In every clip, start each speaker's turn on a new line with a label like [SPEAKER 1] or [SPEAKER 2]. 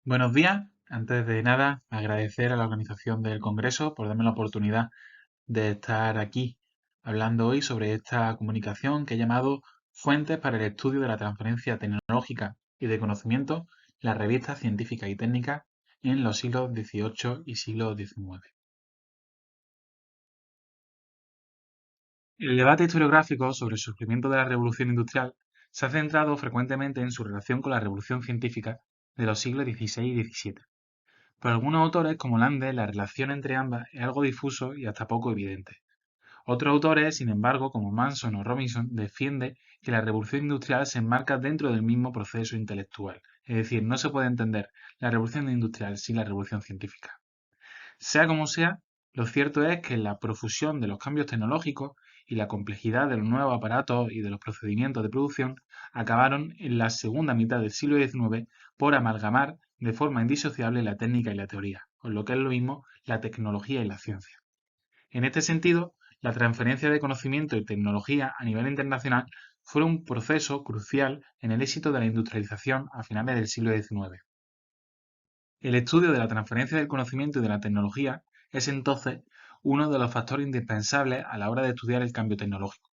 [SPEAKER 1] Buenos días. Antes de nada, agradecer a la organización del Congreso por darme la oportunidad de estar aquí hablando hoy sobre esta comunicación que he llamado Fuentes para el estudio de la transferencia tecnológica y de conocimiento, las revistas científicas y técnicas en los siglos XVIII y siglo XIX. El debate historiográfico sobre el surgimiento de la revolución industrial se ha centrado frecuentemente en su relación con la revolución científica de los siglos XVI y XVII. Para algunos autores, como Landes, la relación entre ambas es algo difuso y hasta poco evidente. Otros autores, sin embargo, como Manson o Robinson, defienden que la revolución industrial se enmarca dentro del mismo proceso intelectual, es decir, no se puede entender la revolución industrial sin la revolución científica. Sea como sea, lo cierto es que la profusión de los cambios tecnológicos y la complejidad de los nuevos aparatos y de los procedimientos de producción acabaron en la segunda mitad del siglo XIX por amalgamar de forma indisociable la técnica y la teoría, o lo que es lo mismo, la tecnología y la ciencia. En este sentido, la transferencia de conocimiento y tecnología a nivel internacional fue un proceso crucial en el éxito de la industrialización a finales del siglo XIX. El estudio de la transferencia del conocimiento y de la tecnología es entonces uno de los factores indispensables a la hora de estudiar el cambio tecnológico.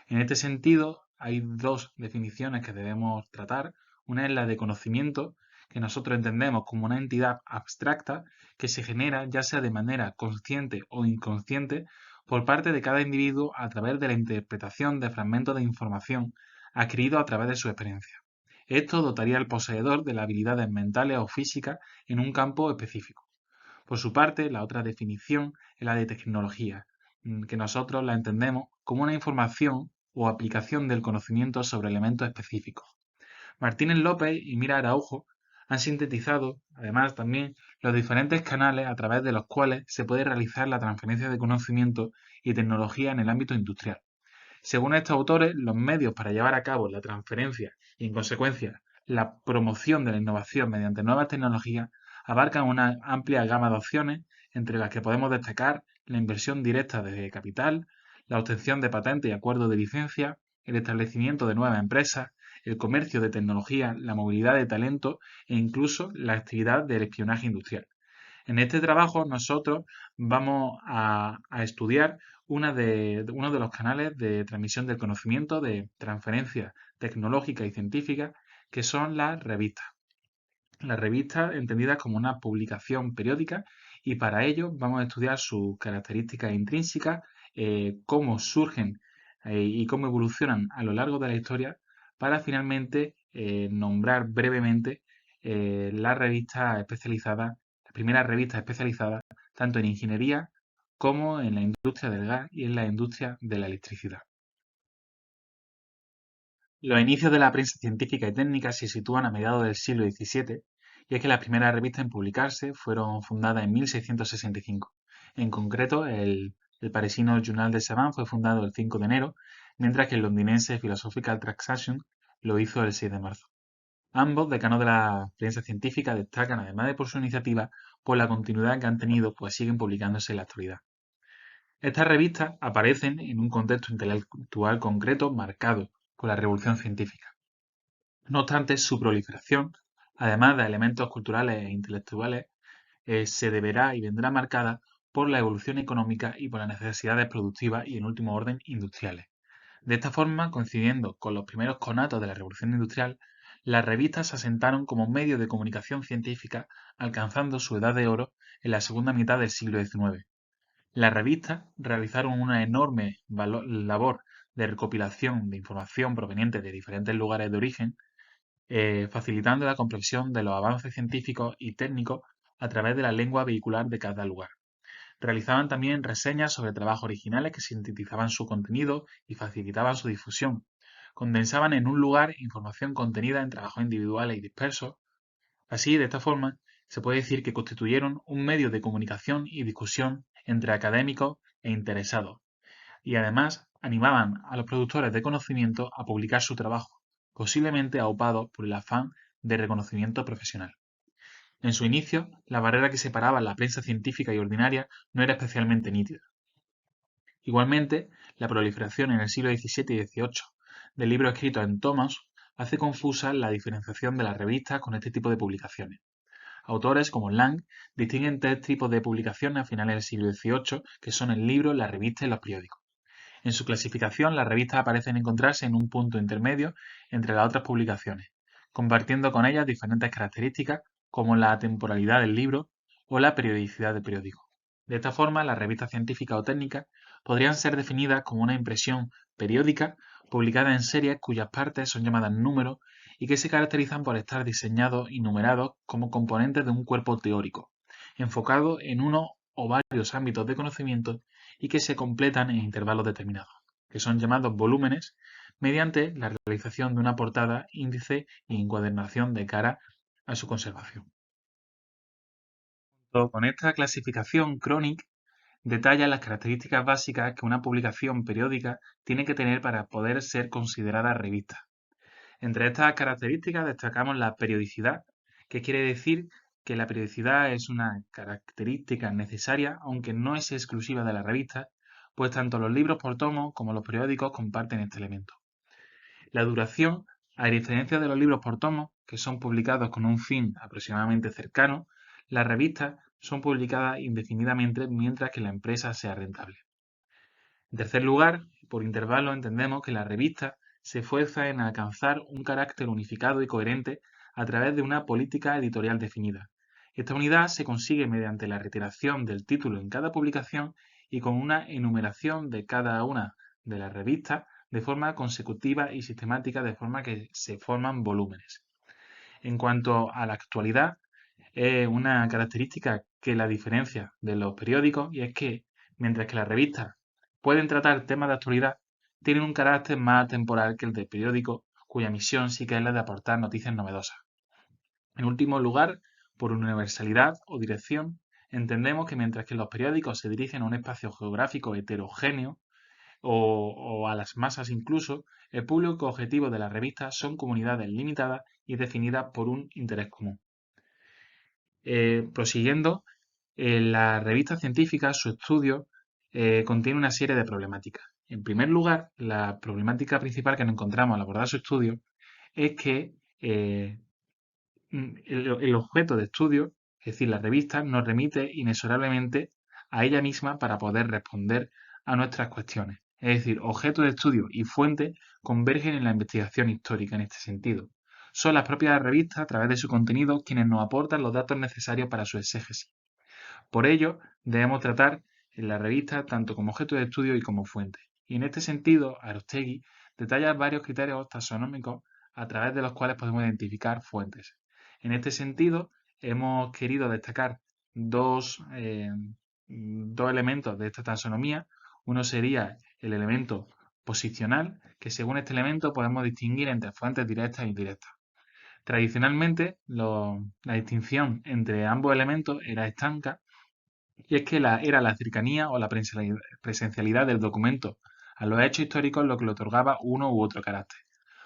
[SPEAKER 1] En este sentido, hay dos definiciones que debemos tratar. Una es la de conocimiento, que nosotros entendemos como una entidad abstracta que se genera ya sea de manera consciente o inconsciente por parte de cada individuo a través de la interpretación de fragmentos de información adquiridos a través de su experiencia. Esto dotaría al poseedor de las habilidades mentales o físicas en un campo específico. Por su parte, la otra definición es la de tecnología, que nosotros la entendemos como una información o aplicación del conocimiento sobre elementos específicos. Martínez López y Mira Araujo han sintetizado, además, también los diferentes canales a través de los cuales se puede realizar la transferencia de conocimiento y tecnología en el ámbito industrial. Según estos autores, los medios para llevar a cabo la transferencia y, en consecuencia, la promoción de la innovación mediante nuevas tecnologías abarcan una amplia gama de opciones, entre las que podemos destacar la inversión directa de capital, la obtención de patentes y acuerdos de licencia, el establecimiento de nuevas empresas, el comercio de tecnología, la movilidad de talento e incluso la actividad del espionaje industrial. En este trabajo nosotros vamos a estudiar uno de los canales de transmisión del conocimiento, de transferencia tecnológica y científica, que son las revistas. Las revistas entendidas como una publicación periódica, y para ello vamos a estudiar sus características intrínsecas, cómo surgen y cómo evolucionan a lo largo de la historia, para finalmente nombrar brevemente las revistas especializadas, las primeras revistas especializadas tanto en ingeniería como en la industria del gas y en la industria de la electricidad. Los inicios de la prensa científica y técnica se sitúan a mediados del siglo XVII, y es que las primeras revistas en publicarse fueron fundadas en 1665. En concreto, el parisino Journal de Savant fue fundado el 5 de enero, mientras que el londinense Philosophical Transaction lo hizo el 6 de marzo. Ambos, decanos de la prensa científica, destacan, además de por su iniciativa, por la continuidad que han tenido, pues siguen publicándose en la actualidad. Estas revistas aparecen en un contexto intelectual concreto marcado por la revolución científica. No obstante, su proliferación, además de elementos culturales e intelectuales, se deberá y vendrá marcada por la evolución económica y por las necesidades productivas y, en último orden, industriales. De esta forma, coincidiendo con los primeros conatos de la revolución industrial, las revistas se asentaron como medios de comunicación científica, alcanzando su edad de oro en la segunda mitad del siglo XIX. Las revistas realizaron una enorme labor de recopilación de información proveniente de diferentes lugares de origen, facilitando la comprensión de los avances científicos y técnicos a través de la lengua vehicular de cada lugar. Realizaban también reseñas sobre trabajos originales que sintetizaban su contenido y facilitaban su difusión. Condensaban en un lugar información contenida en trabajos individuales y dispersos. Así, de esta forma, se puede decir que constituyeron un medio de comunicación y discusión entre académicos e interesados, y además animaban a los productores de conocimiento a publicar su trabajo, posiblemente aupados por el afán de reconocimiento profesional. En su inicio, la barrera que separaba la prensa científica y ordinaria no era especialmente nítida. Igualmente, la proliferación en el siglo XVII y XVIII de libros escritos en tomos hace confusa la diferenciación de las revistas con este tipo de publicaciones. Autores como Lang distinguen tres tipos de publicaciones a finales del siglo XVIII, que son el libro, la revista y los periódicos. En su clasificación, las revistas parecen encontrarse en un punto intermedio entre las otras publicaciones, compartiendo con ellas diferentes características como la temporalidad del libro o la periodicidad del periódico. De esta forma, las revistas científicas o técnicas podrían ser definidas como una impresión periódica publicada en series cuyas partes son llamadas números y que se caracterizan por estar diseñados y numerados como componentes de un cuerpo teórico, enfocado en uno o varios ámbitos de conocimiento y que se completan en intervalos determinados, que son llamados volúmenes, mediante la realización de una portada, índice y encuadernación de cara a su conservación. Con esta clasificación, Chronic detalla las características básicas que una publicación periódica tiene que tener para poder ser considerada revista. Entre estas características destacamos la periodicidad, que quiere decir que la periodicidad es una característica necesaria, aunque no es exclusiva de la revista, pues tanto los libros por tomo como los periódicos comparten este elemento. La duración, a diferencia de los libros por tomo, que son publicados con un fin aproximadamente cercano, las revistas son publicadas indefinidamente mientras que la empresa sea rentable. En tercer lugar, por intervalo entendemos que la revista se esfuerza en alcanzar un carácter unificado y coherente a través de una política editorial definida. Esta unidad se consigue mediante la reiteración del título en cada publicación y con una enumeración de cada una de las revistas de forma consecutiva y sistemática, de forma que se forman volúmenes. En cuanto a la actualidad, es una característica que la diferencia de los periódicos, y es que mientras que las revistas pueden tratar temas de actualidad, tienen un carácter más temporal que el del periódico, cuya misión sí que es la de aportar noticias novedosas. En último lugar, por universalidad o dirección, entendemos que mientras que los periódicos se dirigen a un espacio geográfico heterogéneo, o a las masas incluso, el público objetivo de las revistas son comunidades limitadas y definidas por un interés común. Prosiguiendo, la revista científica, su estudio, contiene una serie de problemáticas. En primer lugar, la problemática principal que nos encontramos al abordar su estudio es que el objeto de estudio, es decir, la revista, nos remite inexorablemente a ella misma para poder responder a nuestras cuestiones. Es decir, objeto de estudio y fuente convergen en la investigación histórica en este sentido. Son las propias revistas, a través de su contenido, quienes nos aportan los datos necesarios para su exégesis. Por ello, debemos tratar en la revista tanto como objeto de estudio y como fuente. Y en este sentido, Aróstegui detalla varios criterios taxonómicos a través de los cuales podemos identificar fuentes. En este sentido, hemos querido destacar dos elementos de esta taxonomía. Uno sería el elemento posicional, que según este elemento podemos distinguir entre fuentes directas e indirectas. Tradicionalmente, la distinción entre ambos elementos era estanca, y es que era la cercanía o la presencialidad del documento a los hechos históricos lo que le otorgaba uno u otro carácter.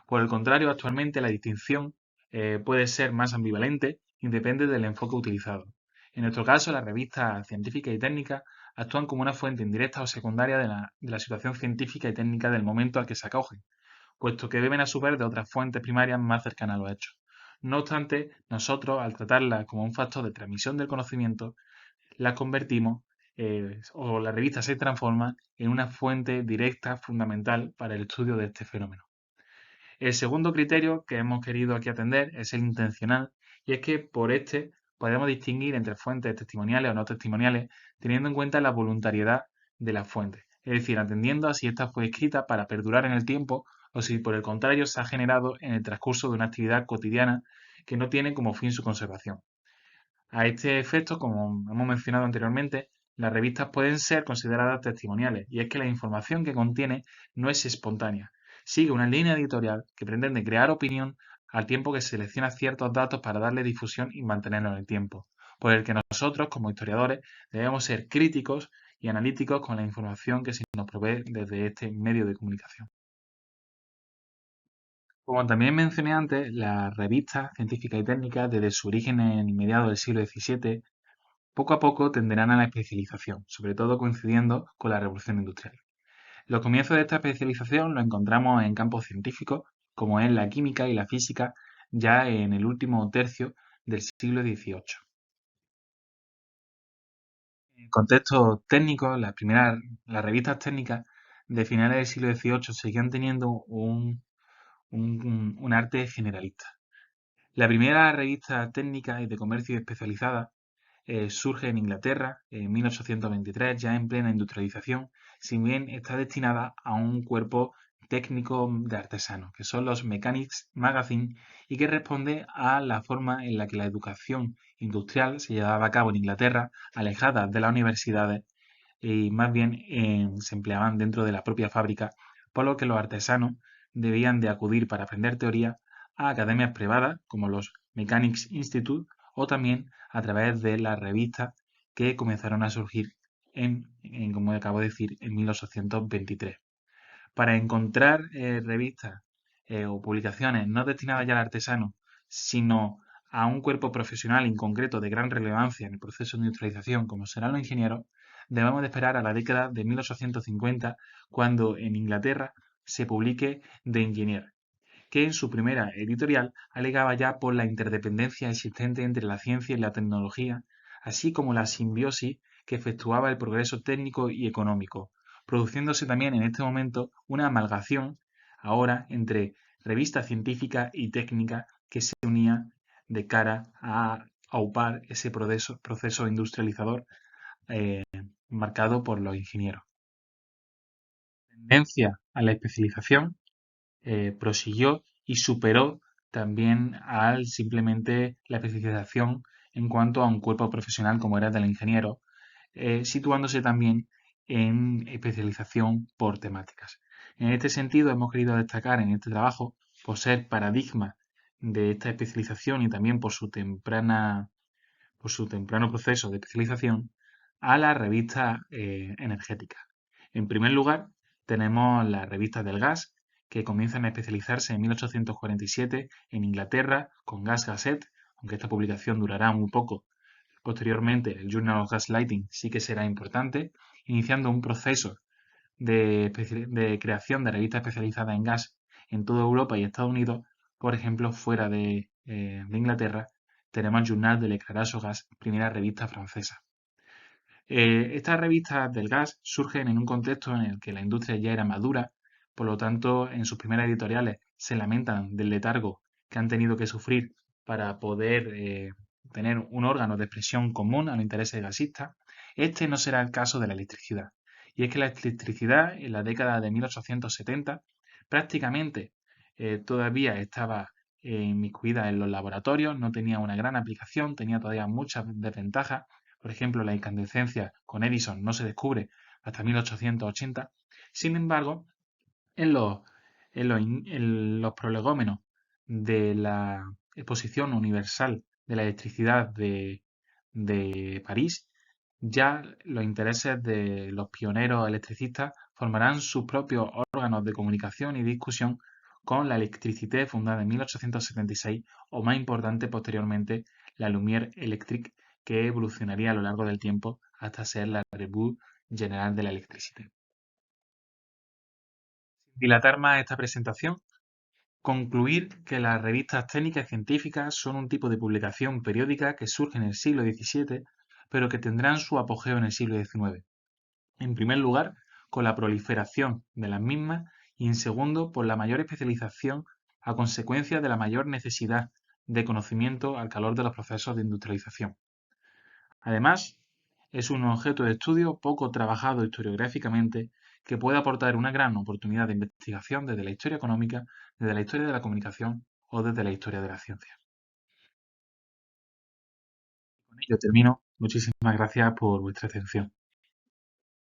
[SPEAKER 1] Por el contrario, actualmente la distinción puede ser más ambivalente y depende del enfoque utilizado. En nuestro caso, las revistas científicas y técnicas actúan como una fuente indirecta o secundaria de la situación científica y técnica del momento al que se acogen, puesto que beben a su vez de otras fuentes primarias más cercanas a los hechos. No obstante, nosotros, al tratarlas como un factor de transmisión del conocimiento, las convertimos o la revista se transforma en una fuente directa fundamental para el estudio de este fenómeno. El segundo criterio que hemos querido aquí atender es el intencional, y es que por este podemos distinguir entre fuentes testimoniales o no testimoniales teniendo en cuenta la voluntariedad de las fuentes, es decir, atendiendo a si esta fue escrita para perdurar en el tiempo o si por el contrario se ha generado en el transcurso de una actividad cotidiana que no tiene como fin su conservación. A este efecto, como hemos mencionado anteriormente, las revistas pueden ser consideradas testimoniales, y es que la información que contiene no es espontánea. Sigue una línea editorial que pretende crear opinión al tiempo que selecciona ciertos datos para darle difusión y mantenerlo en el tiempo, por el que nosotros, como historiadores, debemos ser críticos y analíticos con la información que se nos provee desde este medio de comunicación. Como también mencioné antes, las revistas científicas y técnicas, desde su origen en mediados del siglo XVII, poco a poco tenderán a la especialización, sobre todo coincidiendo con la revolución industrial. Los comienzos de esta especialización los encontramos en campos científicos, como es la química y la física, ya en el último tercio del siglo XVIII. contexto técnico, las revistas técnicas de finales del siglo XVIII seguían teniendo un arte generalista. La primera revista técnica y de comercio especializada surge en Inglaterra en 1823, ya en plena industrialización, si bien está destinada a un cuerpo técnico de artesanos, que son los Mechanics' Magazine, y que responde a la forma en la que la educación industrial se llevaba a cabo en Inglaterra, alejada de las universidades, y más bien se empleaban dentro de la propia fábrica, por lo que los artesanos debían de acudir para aprender teoría a academias privadas, como los Mechanics' Institute, o también a través de las revistas que comenzaron a surgir como acabo de decir, en 1823. Para encontrar revistas o publicaciones no destinadas ya al artesano, sino a un cuerpo profesional en concreto de gran relevancia en el proceso de industrialización, como serán los ingenieros, debemos de esperar a la década de 1850, cuando en Inglaterra se publique The Engineer, que en su primera editorial alegaba ya por la interdependencia existente entre la ciencia y la tecnología, así como la simbiosis que efectuaba el progreso técnico y económico, produciéndose también en este momento una amalgación ahora entre revista científica y técnica que se unía de cara a aupar ese proceso industrializador eh, marcado por los ingenieros. La tendencia a la especialización prosiguió y superó también al simplemente la especialización en cuanto a un cuerpo profesional como era el del ingeniero, situándose también en especialización por temáticas. En este sentido, hemos querido destacar en este trabajo, por ser paradigma de esta especialización y también por su temprano proceso de especialización, a las revistas energéticas. En primer lugar, tenemos las revistas del gas, que comienzan a especializarse en 1847 en Inglaterra con Gas Gazette, aunque esta publicación durará muy poco. Posteriormente, el Journal of Gaslighting sí que será importante, iniciando un proceso de creación de revistas especializadas en gas en toda Europa y Estados Unidos. Por ejemplo, fuera de Inglaterra, tenemos el Journal de l'Éclairage au Gaz, primera revista francesa. Estas revistas del gas surgen en un contexto en el que la industria ya era madura, por lo tanto, en sus primeras editoriales se lamentan del letargo que han tenido que sufrir para poder tener un órgano de expresión común a los intereses gasistas. Este no será el caso de la electricidad. Y es que la electricidad en la década de 1870 prácticamente todavía estaba inmiscuida en los laboratorios, no tenía una gran aplicación, tenía todavía muchas desventajas. Por ejemplo, la incandescencia con Edison no se descubre hasta 1880. Sin embargo, en los prolegómenos de la Exposición Universal de la Electricidad de París, ya los intereses de los pioneros electricistas formarán sus propios órganos de comunicación y discusión con la Electricité, fundada en 1876, o más importante posteriormente, la Lumière Electrique, que evolucionaría a lo largo del tiempo hasta ser la Revue Générale de la Electricité. Sin dilatar más esta presentación, concluir que las revistas técnicas y científicas son un tipo de publicación periódica que surge en el siglo XVII, pero que tendrán su apogeo en el siglo XIX. En primer lugar, con la proliferación de las mismas, y en segundo, por la mayor especialización a consecuencia de la mayor necesidad de conocimiento al calor de los procesos de industrialización. Además, es un objeto de estudio poco trabajado historiográficamente, que puede aportar una gran oportunidad de investigación desde la historia económica, desde la historia de la comunicación o desde la historia de la ciencia. Con ello termino. Muchísimas gracias por vuestra atención.